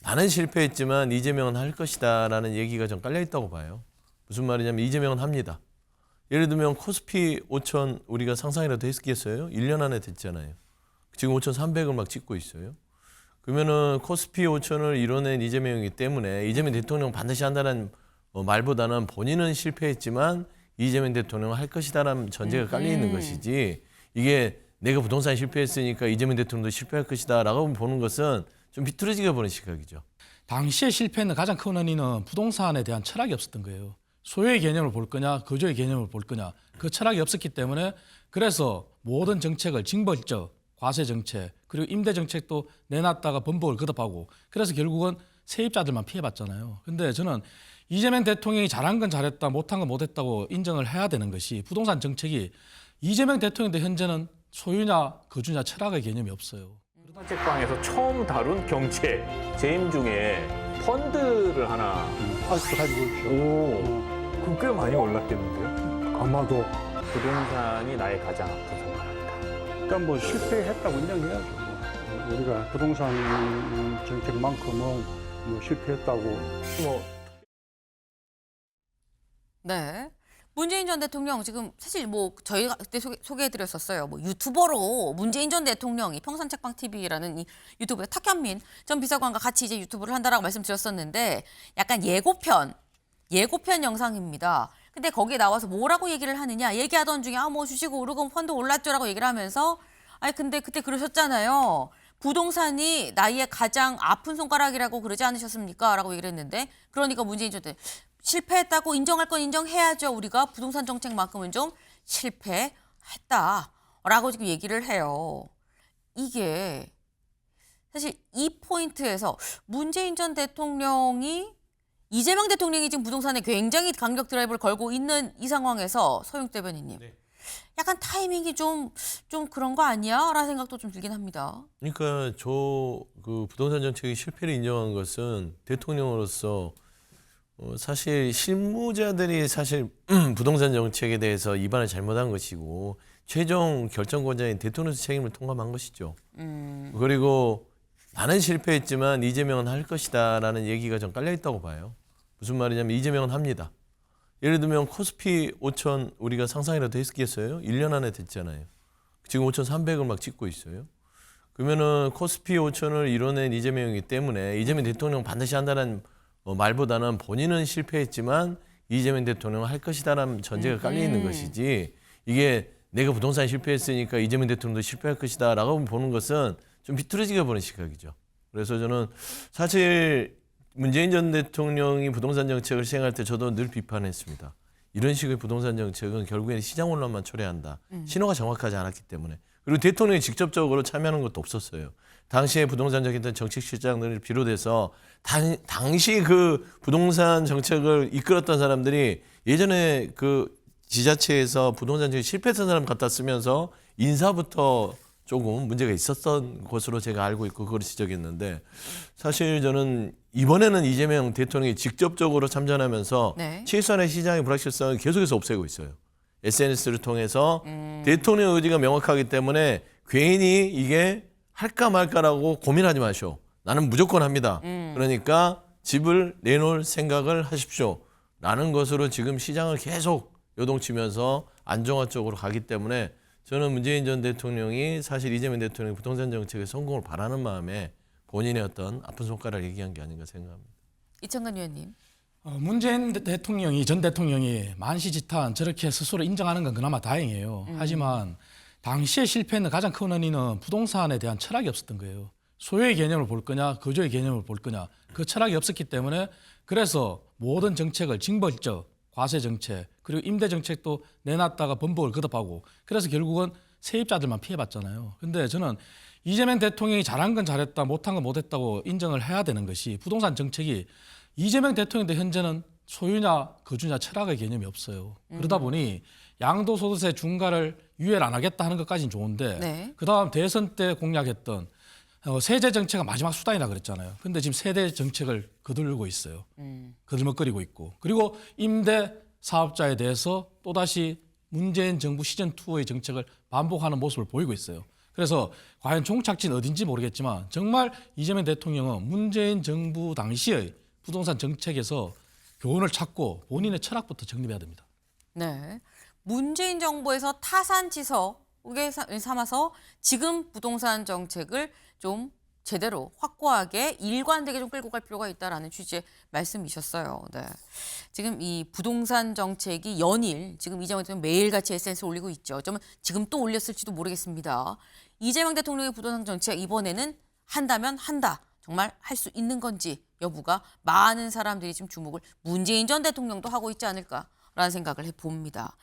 나는 실패했지만 이재명은 할 것이다라는 얘기가 좀 깔려 있다고 봐요. 무슨 말이냐면 이재명은 합니다. 예를 들면 코스피 5천 우리가 상상이라도 했겠어요? 1년 안에 됐잖아요. 지금 5,300을 막 찍고 있어요. 그러면은 코스피 5천을 이뤄낸 이재명이기 때문에 이재명 대통령 반드시 한다는 말보다는 본인은 실패했지만 이재명 대통령은 할 것이다라는 전제가 깔려 있는 것이지, 이게 내가 부동산 실패했으니까 이재명 대통령도 실패할 것이다라고 보는 것은 좀 비뚤어지게 보는 시각이죠. 당시의 실패는 가장 큰 원인은 부동산에 대한 철학이 없었던 거예요. 소유의 개념을 볼 거냐, 거주의 개념을 볼 거냐, 그 철학이 없었기 때문에 그래서 모든 정책을 징벌적, 과세 정책, 그리고 임대 정책도 내놨다가 번복을 거듭하고, 그래서 결국은 세입자들만 피해봤잖아요. 근데 저는 이재명 대통령이 잘한 건 잘했다, 못한 건 못했다고 인정을 해야 되는 것이, 부동산 정책이 이재명 대통령도 현재는 소유냐, 거주냐, 철학의 개념이 없어요. 책방에서 처음 다룬 경제 재임 중에 펀드를 하나. 아직도 가지고 있죠. 오, 그럼 꽤 많이 올랐겠는데요? 아마도. 부동산이 나의 가장 아픈 손가락이다. 일단 뭐 실패했다고 인정해야죠. 우리가 부동산 정책만큼은 뭐 실패했다고. 뭐 네. 문재인 전 대통령 지금 사실 뭐 저희가 그때 소개해드렸었어요. 뭐 유튜버로 문재인 전 대통령이 평산책방 TV라는 이 유튜브에 탁현민 전 비서관과 같이 이제 유튜브를 한다라고 말씀드렸었는데, 약간 예고편 영상입니다. 근데 거기에 나와서 뭐라고 얘기를 하느냐, 얘기하던 중에 뭐 주식 오르고 펀드 올랐죠라고 얘기를 하면서, 아니 근데 그때 그러셨잖아요. 부동산이 나의 가장 아픈 손가락이라고 그러지 않으셨습니까? 라고 얘기를 했는데, 그러니까 문재인 전 대통령 실패했다고 인정할 건 인정해야죠. 우리가 부동산 정책만큼은 좀 실패했다라고 지금 얘기를 해요. 이게 사실 이 포인트에서 문재인 전 대통령이, 이재명 대통령이 지금 부동산에 굉장히 강력 드라이브를 걸고 있는 이 상황에서 서영 대변인님, 네. 약간 타이밍이 좀 그런 거 아니야? 라는 생각도 좀 들긴 합니다. 그러니까 그 부동산 정책의 실패를 인정한 것은 대통령으로서 사실 실무자들이 사실 부동산 정책에 대해서 입안을 잘못한 것이고 최종 결정권자인 대통령의 책임을 통감한 것이죠. 그리고 나는 실패했지만 이재명은 할 것이다라는 얘기가 좀 깔려 있다고 봐요. 무슨 말이냐면 이재명은 합니다. 예를 들면 코스피 5천 우리가 상상이라도 했겠어요? 1년 안에 됐잖아요. 지금 5,300을 막 찍고 있어요. 그러면은 코스피 5천을 이뤄낸 이재명이기 때문에 이재명 대통령 반드시 한다는 말보다는 본인은 실패했지만 이재명 대통령은 할 것이다라는 전제가 깔려 있는 것이지, 이게 내가 부동산 실패했으니까 이재명 대통령도 실패할 것이다라고 보는 것은 좀 비뚤어지게 보는 시각이죠. 그래서 저는 사실 문재인 전 대통령이 부동산 정책을 시행할 때 저도 늘 비판했습니다. 이런 식의 부동산 정책은 결국에는 시장 혼란만 초래한다. 신호가 정확하지 않았기 때문에. 그리고 대통령이 직접적으로 참여하는 것도 없었어요. 당시에 부동산 정책실장들을 비롯해서 당시 그 부동산 정책을 이끌었던 사람들이 예전에 그 지자체에서 부동산 정책 실패했던 사람 갖다 쓰면서 인사부터 조금 문제가 있었던 것으로 제가 알고 있고 그걸 지적했는데, 사실 저는 이번에는 이재명 대통령이 직접적으로 참전하면서 네. 최소한의 시장의 불확실성을 계속해서 없애고 있어요. SNS를 통해서 대통령 의지가 명확하기 때문에 괜히 이게 할까 말까라고 고민하지 마시오. 나는 무조건 합니다. 그러니까 집을 내놓을 생각을 하십시오. 라는 것으로 지금 시장을 계속 요동치면서 안정화 쪽으로 가기 때문에 저는 문재인 전 대통령이 사실 이재명 대통령의 부동산 정책의 성공을 바라는 마음에 본인의 어떤 아픈 손가락을 얘기한 게 아닌가 생각합니다. 이창근 의원님. 문재인 대통령이, 전 대통령이 만시지탄 저렇게 스스로 인정하는 건 그나마 다행이에요. 하지만 당시의 실패는 가장 큰 원인은 부동산에 대한 철학이 없었던 거예요. 소유의 개념을 볼 거냐, 거주의 개념을 볼 거냐, 그 철학이 없었기 때문에 그래서 모든 정책을 징벌적, 과세 정책, 그리고 임대 정책도 내놨다가 번복을 거듭하고, 그래서 결국은 세입자들만 피해봤잖아요. 근데 저는 이재명 대통령이 잘한 건 잘했다, 못한 건 못했다고 인정을 해야 되는 것이, 부동산 정책이 이재명 대통령도 현재는 소유냐, 거주냐, 철학의 개념이 없어요. 그러다 보니 양도소득세 중과를 유예를 안 하겠다 하는 것까지는 좋은데, 네. 그다음 대선 때 공약했던 세제 정책은 마지막 수단이라 그랬잖아요. 근데 지금 세대 정책을 거들고 있어요. 거들먹거리고 있고. 그리고 임대 사업자에 대해서 또다시 문재인 정부 시즌2의 정책을 반복하는 모습을 보이고 있어요. 그래서 과연 종착지는 어딘지 모르겠지만 정말 이재명 대통령은 문재인 정부 당시의 부동산 정책에서 교훈을 찾고 본인의 철학부터 정립해야 됩니다. 네. 문재인 정부에서 타산지석에 삼아서 지금 부동산 정책을 좀 제대로 확고하게 일관되게 좀 끌고 갈 필요가 있다라는 취지의 말씀이셨어요. 네. 지금 이 부동산 정책이 연일 지금 이재명 대통령 매일같이 SNS에 올리고 있죠. 어쩌면 지금 또 올렸을지도 모르겠습니다. 이재명 대통령의 부동산 정책 이번에는 한다면 한다. 정말 할 수 있는 건지 여부가 많은 사람들이 지금 주목을 문재인 전 대통령도 하고 있지 않을까라는 생각을 해봅니다.